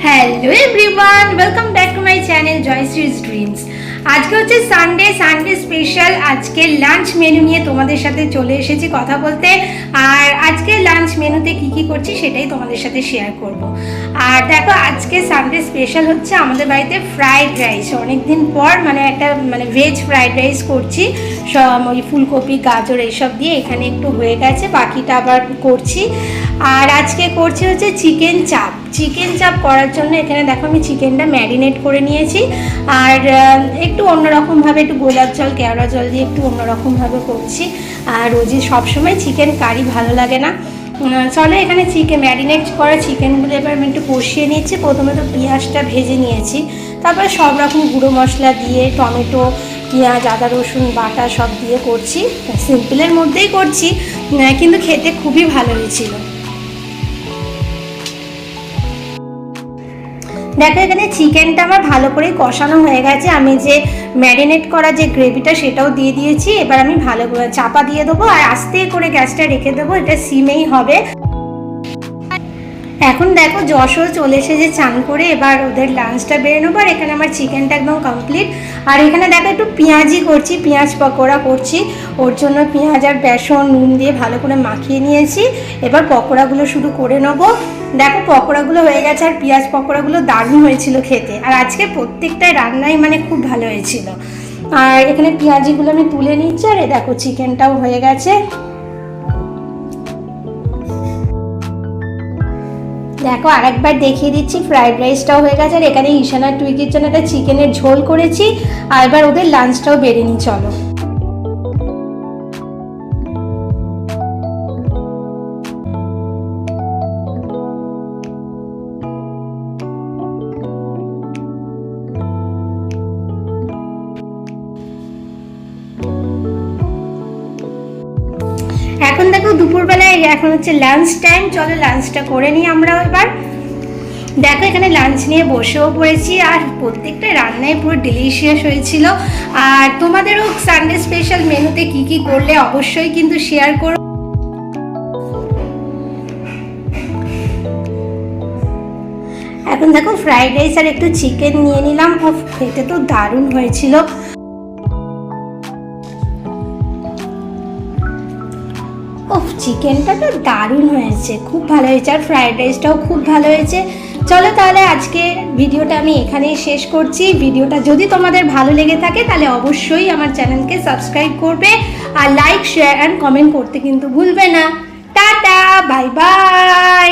Hello everyone, welcome back to my channel Joyshree's dreams. আজকে হচ্ছে Sunday special. আজকে lunch menu নিয়ে তোমাদের সাথে চলে এসেছি কথা বলতে। আর আজকে লাঞ্চ মেনুতে কি কি করছি সেটাই তোমাদের সাথে শেয়ার করব। আর দেখো, আজকে সানডে স্পেশাল হচ্ছে আমাদের বাড়িতে ফ্রাইড রাইস। অনেকদিন পর একটা ভেজ ফ্রাইড রাইস করছি। সব ওই ফুলকপি গাজর এইসব দিয়ে এখানে একটু হয়ে গেছে, বাকিটা আবার করছি। আর আজকে করছি হচ্ছে চিকেন চাপ করার জন্য এখানে দেখো আমি চিকেনটা ম্যারিনেট করে নিয়েছি। আর একটু অন্যরকমভাবে, একটু গোলাপ জল কেওড়া জল দিয়ে একটু অন্যরকমভাবে করছি। আর রোজই সবসময় চিকেন কারি ভালো লাগে না। চলো, এখানে ম্যারিনেট করা চিকেনগুলো এবার আমি একটু কষিয়ে নিচ্ছি। প্রথমে তো পেঁয়াজটা ভেজে নিয়েছি, তারপরে সব রকম গুঁড়ো মশলা দিয়ে টমেটো, পেঁয়াজ, আদা রসুন বাটা সব দিয়ে করছি। সিম্পলের মধ্যেই করছি, কিন্তু খেতে খুবই ভালো হয়েছিল। দেখো, এখানে চিকেনটা আমার ভালো করে কষানো হয়ে গেছে। আমি যে ম্যারিনেট করা যে গ্রেভিটা সেটাও দিয়ে দিয়েছি। এবার আমি ভালো করে চাপা দিয়ে দেবো আর আস্তে করে গ্যাসটা রেখে দেবো। এটা সিমেই হবে। এখন দেখো যশও চলে এসেছে চান করে, এবার ওদের লাঞ্চটা বেড়ে নেবো। আর এখানে আমার চিকেনটা একদম কমপ্লিট। আর এখানে দেখো একটু পেঁয়াজি করছি, পেঁয়াজ পকোড়া করছি। ওর জন্য পেঁয়াজ আর বেসন নুন দিয়ে ভালো করে মাখিয়ে নিয়েছি। এবার পকোড়াগুলো শুরু করে নেবো। দেখো, পকোড়াগুলো হয়ে গেছে। আর পেঁয়াজ পকোড়াগুলো দারুণ হয়েছিল খেতে। আর আজকে প্রত্যেকটাই রান্নাই খুব ভালো হয়েছিল। আর এখানে পেঁয়াজিগুলো আমি তুলে নিচ্ছি। আর দেখো চিকেনটাও হয়ে গেছে। দেখো, আরেকবার দেখিয়ে দিচ্ছি, ফ্রাইড রাইসটাও হয়ে গেছে। আর এখানে ঈশানা টুইকির জন্য একটা চিকেনের ঝোল করেছি। আর এবার ওদের লাঞ্চটাও বেড়ে নিই, চলো। এখন দেখো দুপুরবেলায় এখন হচ্ছে লাঞ্চ টাইম। চলো লাঞ্চটা করে নিই আমরা এবার। দেখো, এখানে লাঞ্চ নিয়ে বসেও পড়েছি। আর প্রত্যেকটা রান্নায় পুরো ডিলিশিয়াস হয়েছিল। আর তোমাদেরও সানডে স্পেশাল মেনুতে কি কি করলে অবশ্যই কিন্তু শেয়ার করো। এখন দেখো ফ্রাইড রাইস আর একটু চিকেন নিয়ে নিলাম। খেতে তো দারুণ হয়েছিল। চিকেনটা তো দারুণ হয়েছে, খুব ভালো হয়েছে। আর ফ্রাইড রাইসটাও খুব ভালো হয়েছে। চলো তাহলে আজকে ভিডিওটা আমি এখানেই শেষ করছি। ভিডিওটা যদি তোমাদের ভালো লেগে থাকে তাহলে অবশ্যই আমার চ্যানেলকে সাবস্ক্রাইব করবে। আর লাইক, শেয়ার অ্যান্ড কমেন্ট করতে কিন্তু ভুলবে না। Tata, bye bye.